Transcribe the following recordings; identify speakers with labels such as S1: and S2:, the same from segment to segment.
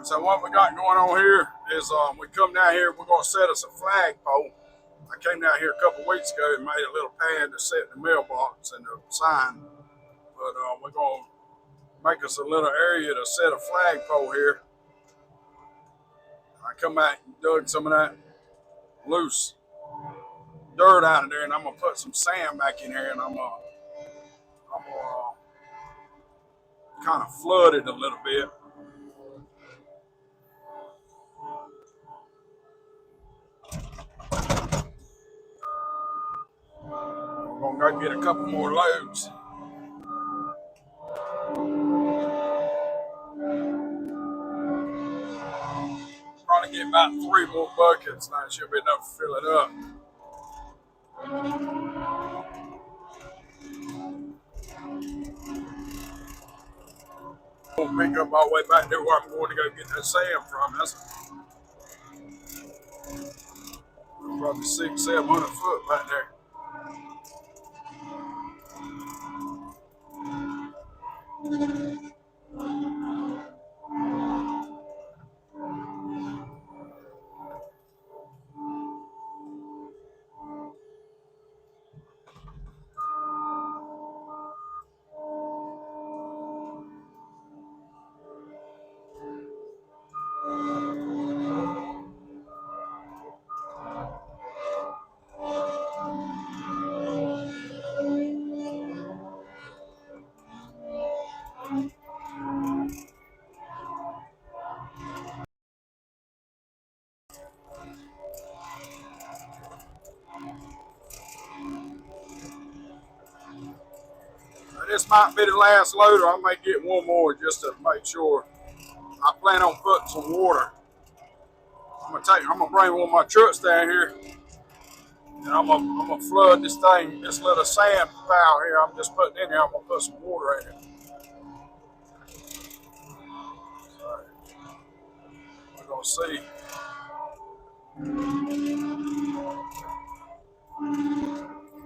S1: So what we got going on here is we come down here. We're gonna set us a flagpole. I came down here a couple weeks ago and made a little pad to set the mailbox and the sign. But we're gonna make us a little area to set a flagpole here. I come out and dug some of that loose dirt out of there, and I'm gonna put some sand back in here, and I'm gonna kind of flood it a little bit. We're gonna go get a couple more loads. Probably get about 3 more buckets, and that should be enough to fill it up. I'm gonna pick up all the way back there where I'm going to go get that sand from. That's probably 600-700 foot back there. This might be the last loader. I may get one more just to make sure. I plan on putting some water. I'm gonna bring one of my trucks down here, and I'm gonna flood this thing, this little sand pile here. I'm just putting in here. I'm gonna put some water in it. So we're gonna see.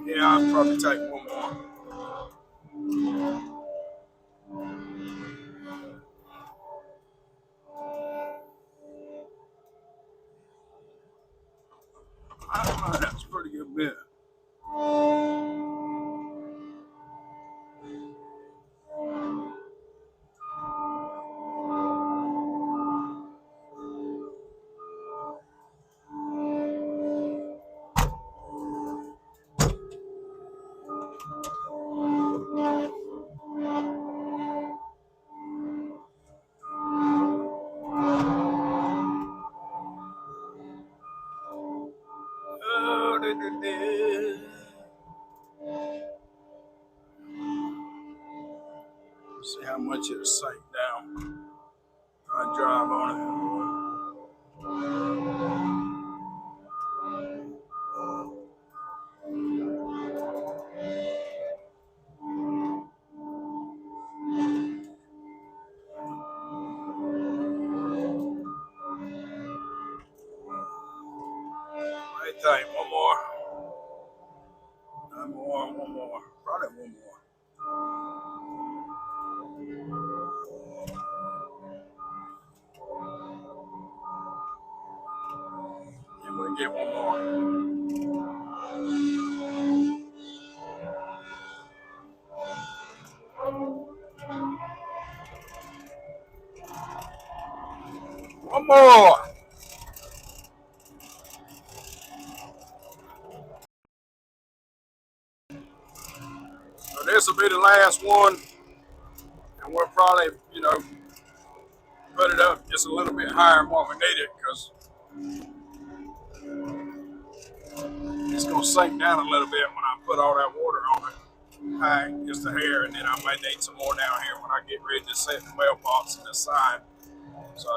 S1: Yeah, I'll probably take one more. That's a pretty good bit. See how much it'll sink down. I drive on it. I think one more. One more. Probably one more. And we'll get one more. One more. So this will be the last one, and we'll probably, put it up just a little bit higher than what we need it, because it's going to sink down a little bit when I put all that water on it. High, just a hair, and then I may need some more down here when I get ready to set the mailbox and the sign. So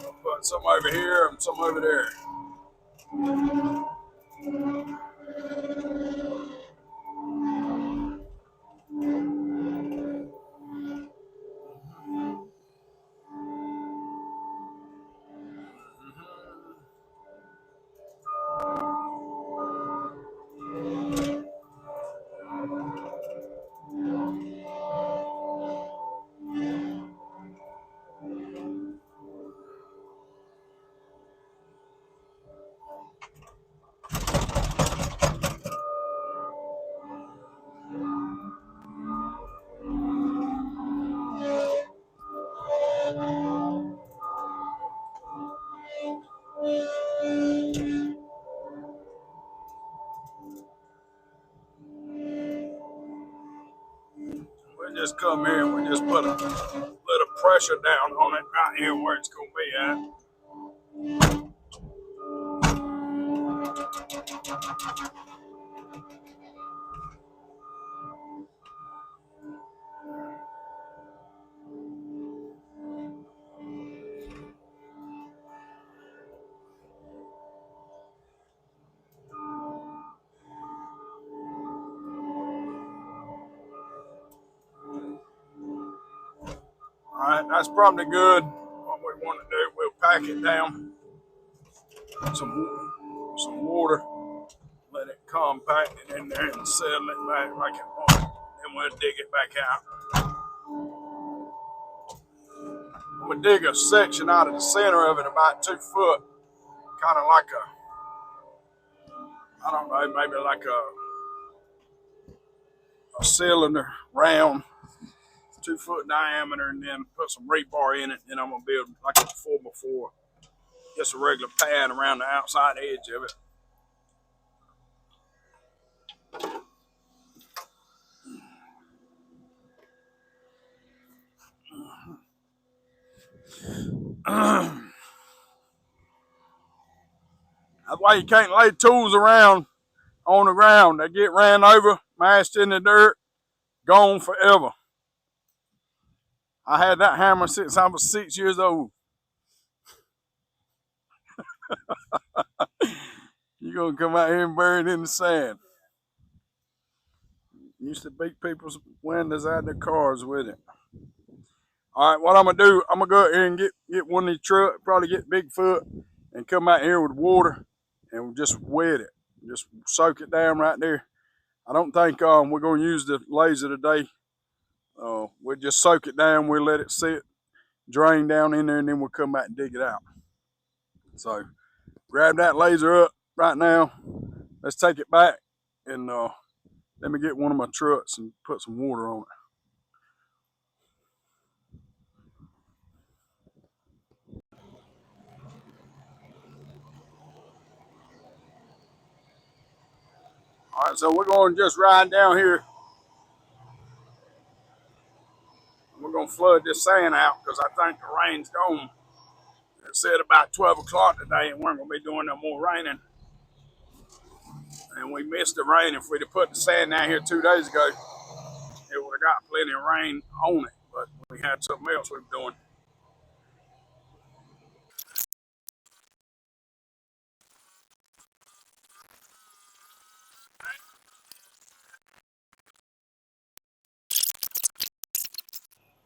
S1: I'll put some over here and some over there. just come here and we just put a little pressure down on it right here where it's gonna be at. All right, that's probably good. What we want to do, we'll pack it down, some water, let it compact it in there and settle it back like it wants. Then we'll dig it back out. I'm gonna dig a section out of the center of it about 2 foot, kind of like I don't know, maybe like a cylinder, round, 2 foot diameter, and then put some rebar in it. Then I'm gonna build like a 4x4, just a regular pad around the outside edge of it. That's why you can't lay tools around on the ground. They get ran over, mashed in the dirt, gone forever. I had that hammer since I was 6 years old. You're gonna come out here and bury it in the sand. Used to beat people's windows out of their cars with it. All right, what I'm gonna do, I'm gonna go out here and get one of these trucks, probably get Bigfoot, and come out here with water and just wet it. Just soak it down right there. I don't think we're gonna use the laser today. We'll just soak it down, we'll let it sit, drain down in there, and then we'll come back and dig it out. So grab that laser up right now. Let's take it back and let me get one of my trucks and put some water on it. All right, so we're going to just ride down here. We're going to flood this sand out because I think the rain's gone. It said about 12 o'clock today, and we're going to be doing no more raining. And we missed the rain. If we'd have put the sand down here 2 days ago, it would have got plenty of rain on it. But we had something else we were doing.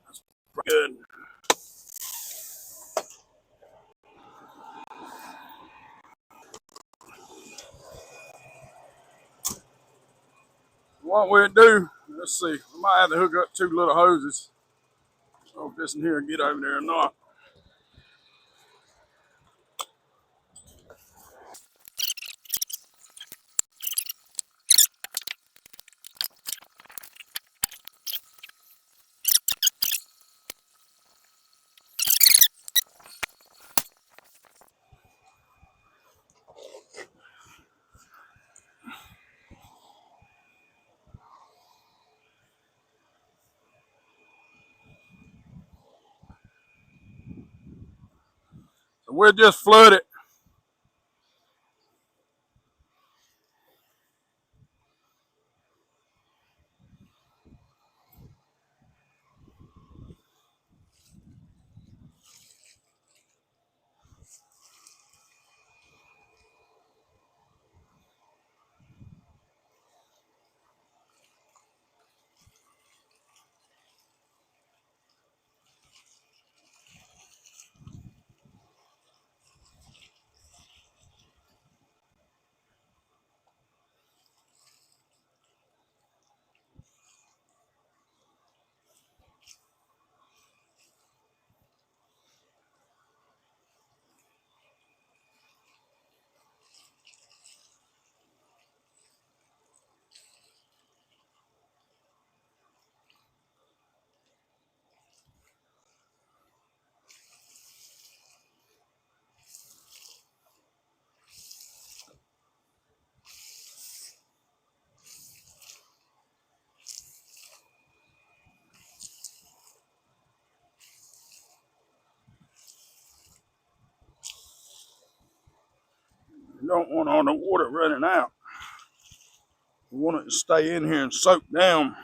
S1: That's pretty good. What we'll do, let's see, we might have to hook up 2 little hoses. I don't know if this in here will get over there or not. So we'll just flood it. don't want all the water running out. We want it to stay in here and soak down.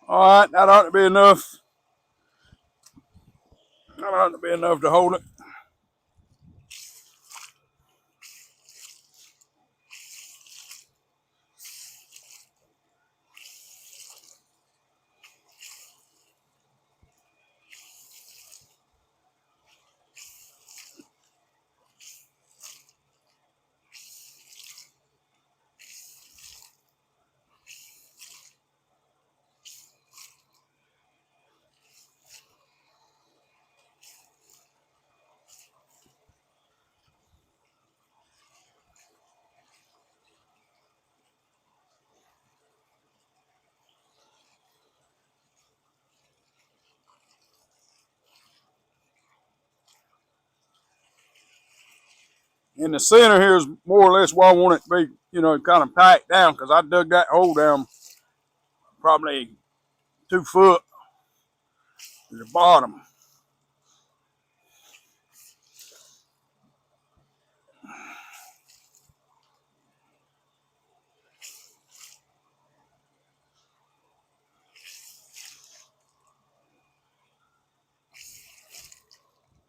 S1: All right, that ought to be enough. That ought to be enough to hold it. In the center here is more or less where I want it to be, kind of packed down, because I dug that hole down probably 2 foot to the bottom.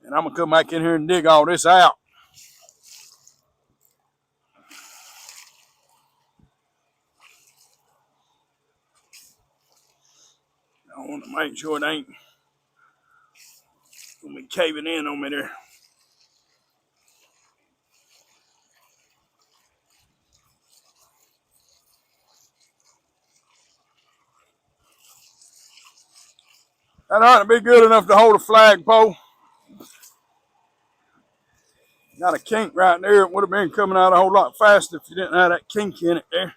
S1: And I'm going to come back in here and dig all this out. I want to make sure it ain't going to be caving in on me there. That ought to be good enough to hold a flagpole. Got a kink right there. It would have been coming out a whole lot faster if you didn't have that kink in it there.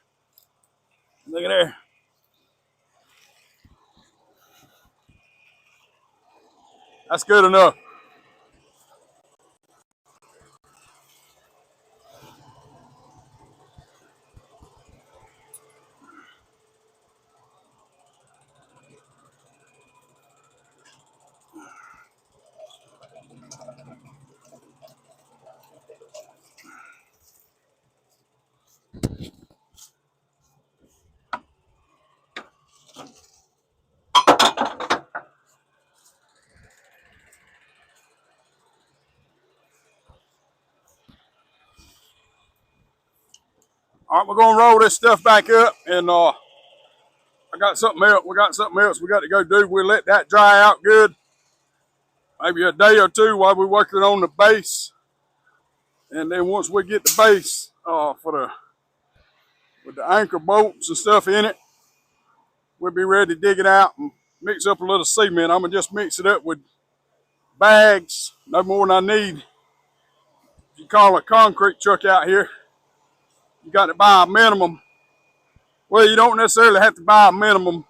S1: Look at there. That's good enough. All right, we're gonna roll this stuff back up, and I got something else. We got something else we got to go do. We'll let that dry out good, maybe a day or two while we're working on the base. And then once we get the base with the anchor bolts and stuff in it, we'll be ready to dig it out and mix up a little cement. I'm gonna just mix it up with bags, no more than I need. If you call a concrete truck out here, you got to buy a minimum. Well, you don't necessarily have to buy a minimum.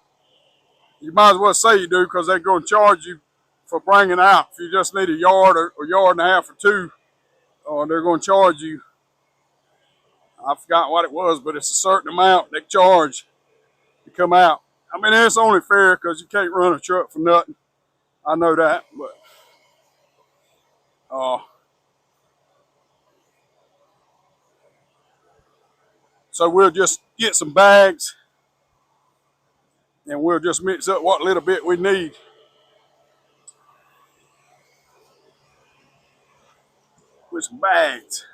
S1: You might as well say you do, because they're going to charge you for bringing out. If you just need a yard or a yard and a half or two, they're going to charge you. I forgot what it was, but it's a certain amount they charge to come out. I mean, it's only fair because you can't run a truck for nothing. I know that, but so we'll just get some bags and we'll just mix up what little bit we need. With some bags.